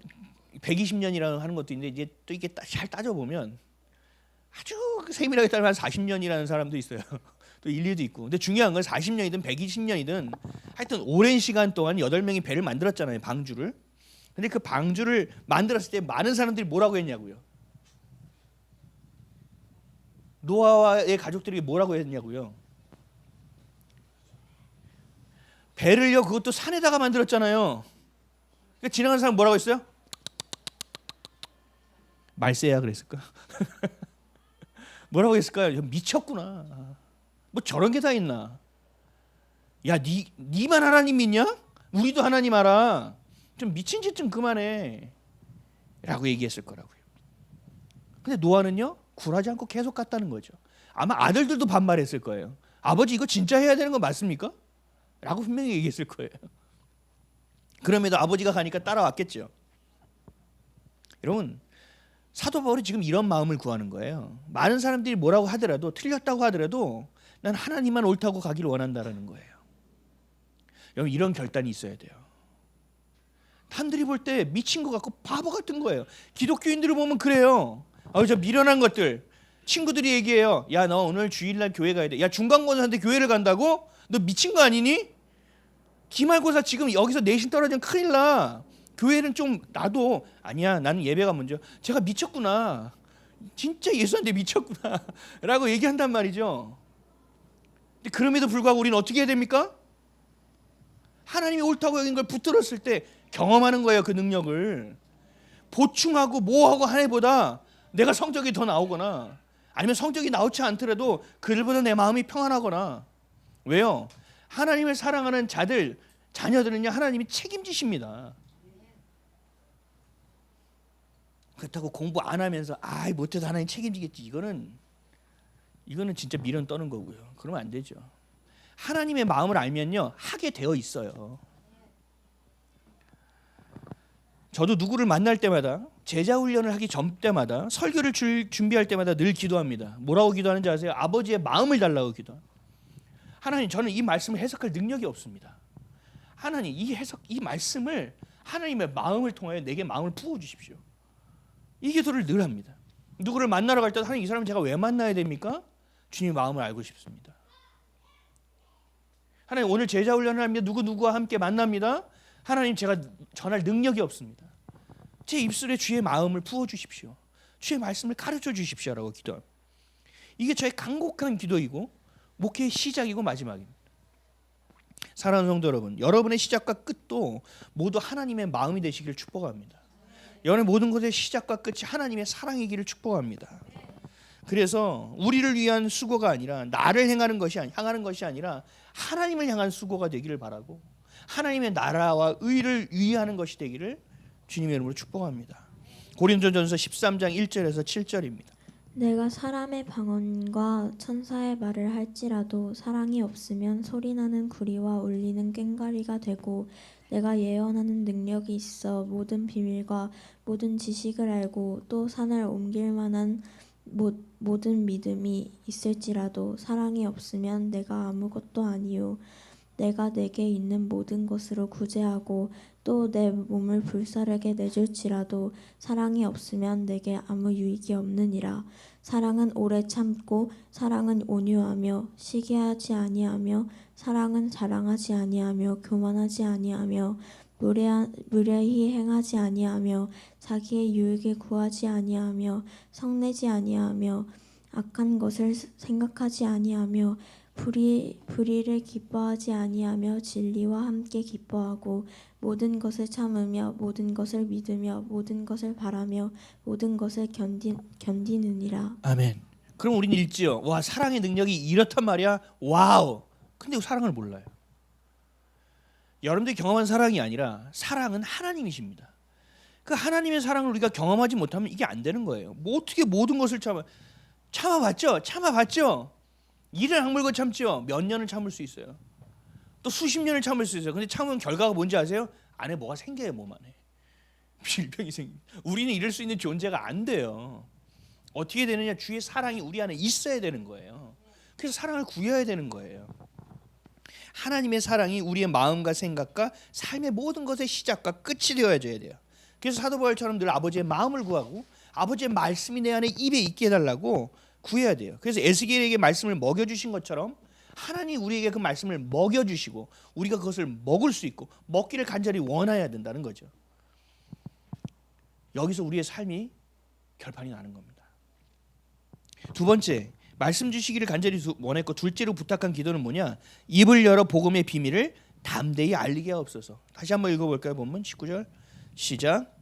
120년이라고 하는 것도 있는데 이제 또 이게 잘 따져보면 아주 세밀하게 따르면 40년이라는 사람도 있어요. 또 일리도 있고. 근데 중요한 건 40년이든 120년이든 하여튼 오랜 시간 동안 8명이 배를 만들었잖아요, 방주를. 근데 그 방주를 만들었을 때 많은 사람들이 뭐라고 했냐고요. 노아의 가족들이 뭐라고 했냐고요. 배를요, 그것도 산에다가 만들었잖아요. 그러니까 지나가는 사람 뭐라고 했어요? 말세야 그랬을까? 뭐라고 했을까요? 미쳤구나. 뭐 저런 게 다 있나? 야, 니만 하나님 믿냐? 우리도 하나님 알아. 좀 미친 짓 좀 그만해. 라고 얘기했을 거라고요. 근데 노아는요, 굴하지 않고 계속 갔다는 거죠. 아마 아들들도 반말했을 거예요. 아버지, 이거 진짜 해야 되는 거 맞습니까? 라고 분명히 얘기했을 거예요. 그럼에도 아버지가 가니까 따라왔겠죠. 여러분, 사도 바울이 지금 이런 마음을 구하는 거예요. 많은 사람들이 뭐라고 하더라도, 틀렸다고 하더라도 난 하나님만 옳다고 가기를 원한다라는 거예요. 여러분, 이런 결단이 있어야 돼요. 남들이 볼 때 미친 것 같고 바보 같은 거예요. 기독교인들을 보면 그래요. 저 미련한 것들. 친구들이 얘기해요. 야, 너 오늘 주일날 교회 가야 돼. 야, 중간고사한테 교회를 간다고? 너 미친 거 아니니? 기말고사 지금 여기서 내신 떨어지면 큰일 나. 교회는 좀 놔도. 아니야, 나는 예배가 먼저. 제가 미쳤구나. 진짜 예수한테 미쳤구나. 라고 얘기한단 말이죠. 근데 그럼에도 불구하고 우리는 어떻게 해야 됩니까? 하나님이 옳다고 여긴 걸 붙들었을 때 경험하는 거예요. 그 능력을. 보충하고 뭐하고 한 해보다 내가 성적이 더 나오거나 아니면 성적이 나오지 않더라도 그들보다 내 마음이 평안하거나. 왜요? 하나님을 사랑하는 자녀들은요, 하나님이 책임지십니다. 그렇다고 공부 안 하면서 못해도 하나님 책임지겠지. 이거는 진짜 미련 떠는 거고요. 그러면 안 되죠. 하나님의 마음을 알면요, 하게 되어 있어요. 저도 누구를 만날 때마다, 제자 훈련을 하기 전 때마다, 설교를 준비할 때마다 늘 기도합니다. 뭐라고 기도하는지 아세요? 아버지의 마음을 달라고 기도합니다. 하나님, 저는 이 말씀을 해석할 능력이 없습니다. 하나님, 이 말씀을 하나님의 마음을 통하여 내게 마음을 부어 주십시오. 이 기도를 늘 합니다. 누구를 만나러 갈 때 하나님, 이 사람을 제가 왜 만나야 됩니까? 주님의 마음을 알고 싶습니다. 하나님, 오늘 제자 훈련을 합니다. 누구와 함께 만납니다. 하나님, 제가 전할 능력이 없습니다. 제 입술에 주의 마음을 부어 주십시오. 주의 말씀을 가르쳐 주십시오라고 기도합니다. 이게 저의 간곡한 기도이고 목회의 시작이고 마지막입니다. 사랑하는 성도 여러분, 여러분의 시작과 끝도 모두 하나님의 마음이 되시기를 축복합니다. 여러분의 모든 것의 시작과 끝이 하나님의 사랑이기를 축복합니다. 그래서 우리를 위한 수고가 아니라 나를 향하는 것이 아니라 하나님을 향한 수고가 되기를 바라고 하나님의 나라와 의를 위하는 것이 되기를 주님의 이름으로 축복합니다. 고린도전서 13장 1절에서 7절입니다. 내가 사람의 방언과 천사의 말을 할지라도 사랑이 없으면 소리나는 구리와 울리는 꽹과리가 되고 내가 예언하는 능력이 있어 모든 비밀과 모든 지식을 알고 또 산을 옮길 만한 모든 믿음이 있을지라도 사랑이 없으면 내가 아무것도 아니요 내가 내게 있는 모든 것으로 구제하고 또 내 몸을 불사르게 내줄지라도 사랑이 없으면 내게 아무 유익이 없느니라. 사랑은 오래 참고 사랑은 온유하며 시기하지 아니하며 사랑은 자랑하지 아니하며 교만하지 아니하며 무례히 행하지 아니하며 자기의 유익을 구하지 아니하며 성내지 아니하며 악한 것을 생각하지 아니하며 불의를 기뻐하지 아니하며 진리와 함께 기뻐하고 모든 것을 참으며 모든 것을 믿으며 모든 것을 바라며 모든 것을 견디느니라. 아멘. 그럼 우리는 읽지요. 와, 사랑의 능력이 이렇단 말이야. 와우. 근데 사랑을 몰라요. 여러분들이 경험한 사랑이 아니라 사랑은 하나님이십니다. 그 하나님의 사랑을 우리가 경험하지 못하면 이게 안 되는 거예요. 뭐 어떻게 모든 것을 참아봤죠? 참아봤죠? 이를 악물고 참지요. 몇 년을 참을 수 있어요. 또 수십 년을 참을 수 있어요. 근데 참으면 결과가 뭔지 아세요? 안에 뭐가 생겨요. 몸 안에 질병이 생깁니다. 우리는 이럴 수 있는 존재가 안 돼요. 어떻게 되느냐? 주의 사랑이 우리 안에 있어야 되는 거예요. 그래서 사랑을 구해야 되는 거예요. 하나님의 사랑이 우리의 마음과 생각과 삶의 모든 것의 시작과 끝이 되어줘야 돼요. 그래서 사도 바울처럼 늘 아버지의 마음을 구하고 아버지의 말씀이 내 안에 입에 있게 해달라고 구해야 돼요. 그래서 에스겔에게 말씀을 먹여주신 것처럼 하나님 우리에게 그 말씀을 먹여주시고 우리가 그것을 먹을 수 있고 먹기를 간절히 원해야 된다는 거죠. 여기서 우리의 삶이 결판이 나는 겁니다. 두 번째, 말씀 주시기를 간절히 원했고 둘째로 부탁한 기도는 뭐냐? 입을 열어 복음의 비밀을 담대히 알리게 하옵소서. 다시 한번 읽어볼까요? 본문 19절 시작.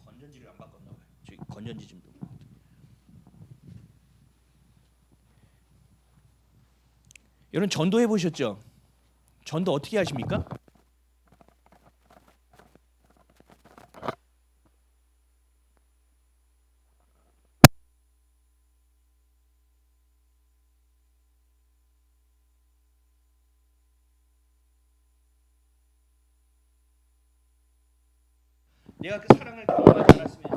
건전지를 안 바꿨나 봐요. 저기 건전지 좀. 여러분 전도해 보셨죠? 전도 어떻게 하십니까? 내가 그 사랑을 경험하지 않았으면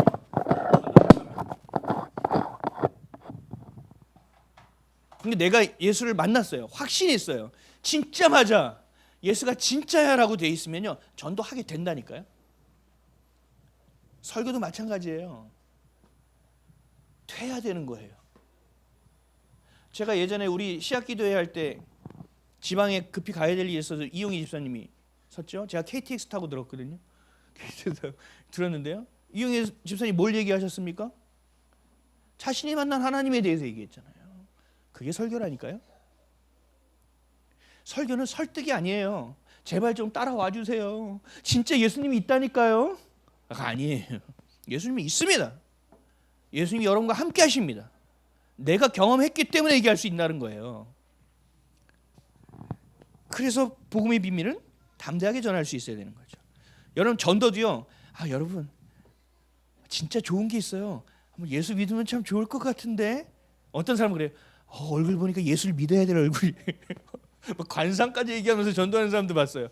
근데 내가 예수를 만났어요. 확신했어요. 진짜 맞아. 예수가 진짜야라고 돼 있으면요, 전도하게 된다니까요. 설교도 마찬가지예요. 돼야 되는 거예요. 제가 예전에 우리 시학기도회 할 때 지방에 급히 가야 될 일이 있어서 이용희 집사님이 섰죠. 제가 KTX 타고 들었거든요. KTX 들었는데요. 이용희 집사님 뭘 얘기하셨습니까? 자신이 만난 하나님에 대해서 얘기했잖아요. 그게 설교라니까요. 설교는 설득이 아니에요. 제발 좀 따라와 주세요. 진짜 예수님이 있다니까요. 아니에요. 예수님이 있습니다. 예수님이 여러분과 함께 하십니다. 내가 경험했기 때문에 얘기할 수 있다는 거예요. 그래서 복음의 비밀은 담대하게 전할 수 있어야 되는 거죠. 여러분 전도도요. 여러분 진짜 좋은 게 있어요. 예수 믿으면 참 좋을 것 같은데 어떤 사람은 그래요. 얼굴 보니까 예수를 믿어야 될 얼굴이 관상까지 얘기하면서 전도하는 사람도 봤어요.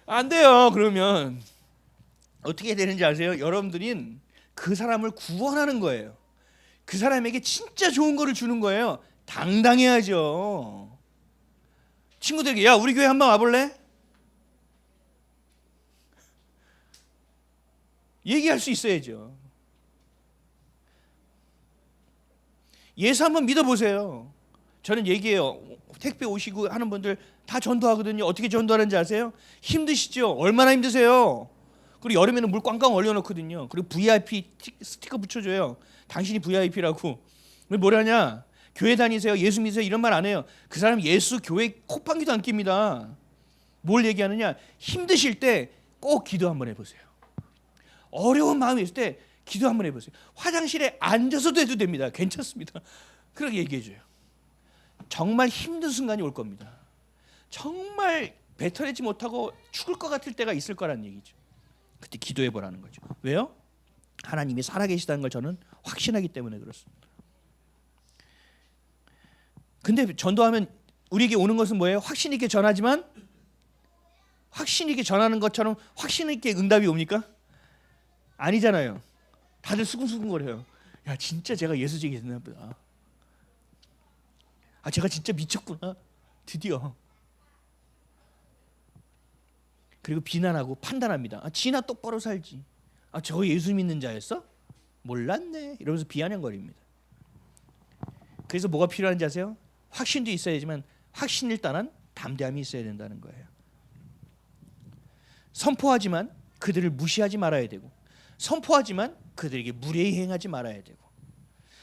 안 돼요. 그러면 어떻게 되는지 아세요? 여러분들은 그 사람을 구원하는 거예요. 그 사람에게 진짜 좋은 거를 주는 거예요. 당당해야죠. 친구들에게 야 우리 교회 한번 와볼래? 얘기할 수 있어야죠. 예수 한번 믿어보세요. 저는 얘기해요. 택배 오시고 하는 분들 다 전도하거든요. 어떻게 전도하는지 아세요? 힘드시죠? 얼마나 힘드세요? 그리고 여름에는 물 꽝꽝 얼려놓거든요. 그리고 VIP 스티커 붙여줘요. 당신이 VIP라고. 왜 뭐라냐? 교회 다니세요, 예수 믿으세요 이런 말 안 해요. 그 사람 예수 교회 콧방귀도 안 낍니다. 뭘 얘기하느냐? 힘드실 때 꼭 기도 한번 해보세요. 어려운 마음이 있을 때 기도 한번 해보세요. 화장실에 앉아서도 해도 됩니다. 괜찮습니다. 그렇게 얘기해줘요. 정말 힘든 순간이 올 겁니다. 정말 뱉어내지 못하고 죽을 것 같을 때가 있을 거라는 얘기죠. 그때 기도해보라는 거죠. 왜요? 하나님이 살아계시다는 걸 저는 확신하기 때문에 그렇습니다. 근데 전도하면 우리에게 오는 것은 뭐예요? 확신 있게 전하지만 확신 있게 전하는 것처럼 확신 있게 응답이 옵니까? 아니잖아요. 다들 수근수근거려요. 야 진짜 제가 예수적이 됐나 보다. 제가 진짜 미쳤구나. 드디어. 그리고 비난하고 판단합니다. 지나 똑바로 살지. 저 예수 믿는 자였어? 몰랐네. 이러면서 비아냥거립니다. 그래서 뭐가 필요한지 아세요? 확신도 있어야지만 확신을 따른 담대함이 있어야 된다는 거예요. 선포하지만 그들을 무시하지 말아야 되고, 선포하지만 그들에게 무례히 행하지 말아야 되고,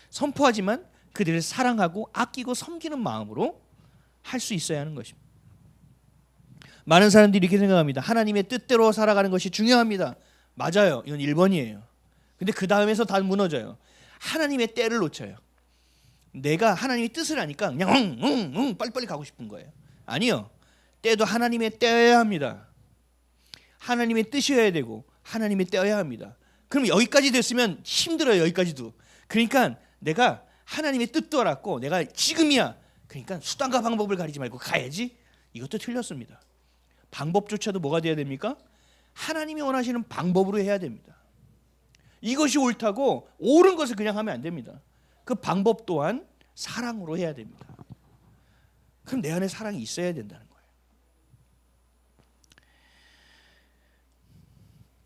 선포하지만 그들을 사랑하고 아끼고 섬기는 마음으로 할 수 있어야 하는 것입니다. 많은 사람들이 이렇게 생각합니다. 하나님의 뜻대로 살아가는 것이 중요합니다. 맞아요. 이건 1번이에요. 근데 그 다음에서 다 무너져요. 하나님의 때를 놓쳐요. 내가 하나님의 뜻을 아니까 그냥 빨리빨리 가고 싶은 거예요. 아니요. 때도 하나님의 때여야 합니다. 하나님의 뜻이어야 되고 하나님의 때여야 합니다. 그럼 여기까지 됐으면 힘들어요. 여기까지도. 그러니까 내가 하나님의 뜻도 알았고 내가 지금이야. 그러니까 수단과 방법을 가리지 말고 가야지. 이것도 틀렸습니다. 방법조차도 뭐가 돼야 됩니까? 하나님이 원하시는 방법으로 해야 됩니다. 이것이 옳다고 옳은 것을 그냥 하면 안 됩니다. 그 방법 또한 사랑으로 해야 됩니다. 그럼 내 안에 사랑이 있어야 된다는 거예요.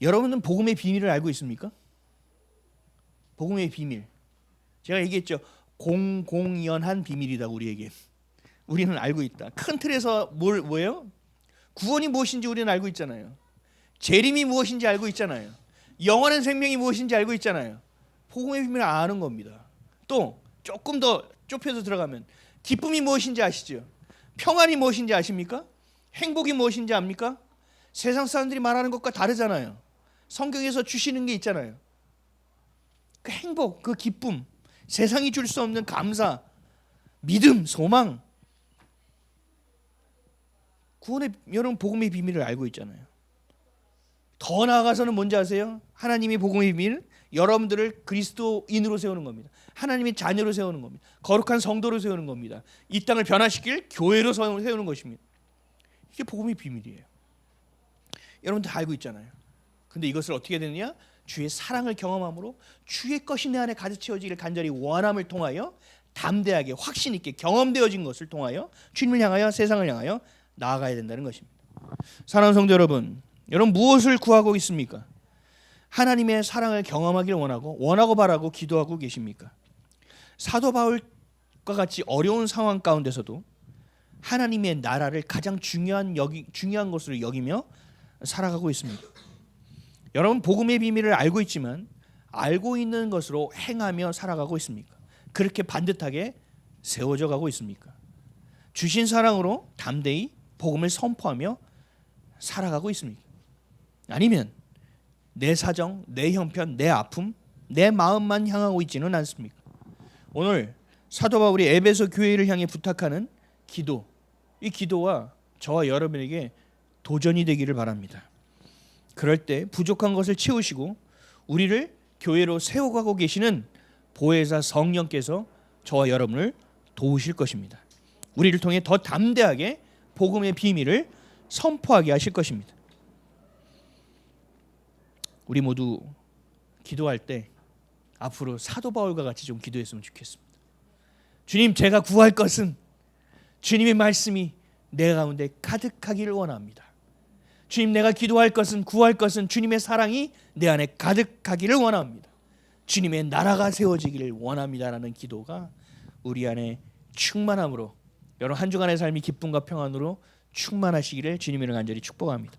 여러분은 복음의 비밀을 알고 있습니까? 복음의 비밀. 제가 얘기했죠. 공공연한 비밀이다 우리에게. 우리는 알고 있다. 큰 틀에서 뭐예요? 구원이 무엇인지 우리는 알고 있잖아요. 재림이 무엇인지 알고 있잖아요. 영원한 생명이 무엇인지 알고 있잖아요. 복음의 비밀을 아는 겁니다. 또 조금 더 좁혀서 들어가면 기쁨이 무엇인지 아시죠? 평안이 무엇인지 아십니까? 행복이 무엇인지 압니까? 세상 사람들이 말하는 것과 다르잖아요. 성경에서 주시는 게 있잖아요. 그 행복, 그 기쁨, 세상이 줄 수 없는 감사, 믿음, 소망. 구원의 여러분 복음의 비밀을 알고 있잖아요. 더 나아가서는 뭔지 아세요? 하나님이 복음의 비밀, 여러분들을 그리스도인으로 세우는 겁니다. 하나님의 자녀로 세우는 겁니다. 거룩한 성도로 세우는 겁니다. 이 땅을 변화시킬 교회로 세우는 것입니다. 이게 복음의 비밀이에요. 여러분들 다 알고 있잖아요. 근데 이것을 어떻게 되느냐? 주의 사랑을 경험함으로 주의 것이 내 안에 가득 채워지기를 간절히 원함을 통하여 담대하게 확신 있게 경험되어진 것을 통하여 주님을 향하여 세상을 향하여 나아가야 된다는 것입니다. 사랑하는 성도 여러분, 여러분 무엇을 구하고 있습니까? 하나님의 사랑을 경험하기를 원하고 바라고 기도하고 계십니까? 사도 바울과 같이 어려운 상황 가운데서도 하나님의 나라를 가장 중요한 것으로 여기며 살아가고 있습니다. 여러분 복음의 비밀을 알고 있지만 알고 있는 것으로 행하며 살아가고 있습니까? 그렇게 반듯하게 세워져 가고 있습니까? 주신 사랑으로 담대히 복음을 선포하며 살아가고 있습니까? 아니면 내 사정, 내 형편, 내 아픔, 내 마음만 향하고 있지는 않습니까? 오늘 사도 바울이 에베소 교회를 향해 부탁하는 기도, 이 기도와 저와 여러분에게 도전이 되기를 바랍니다. 그럴 때 부족한 것을 채우시고 우리를 교회로 세워가고 계시는 보혜사 성령께서 저와 여러분을 도우실 것입니다. 우리를 통해 더 담대하게 복음의 비밀을 선포하게 하실 것입니다. 우리 모두 기도할 때 앞으로 사도 바울과 같이 좀 기도했으면 좋겠습니다. 주님, 제가 구할 것은 주님의 말씀이 내 가운데 가득하기를 원합니다. 주님, 내가 기도할 것은 구할 것은 주님의 사랑이 내 안에 가득하기를 원합니다. 주님의 나라가 세워지기를 원합니다라는 기도가 우리 안에 충만함으로 여러분 한 주간의 삶이 기쁨과 평안으로 충만하시기를 주님의 이름으로 간절히 축복합니다.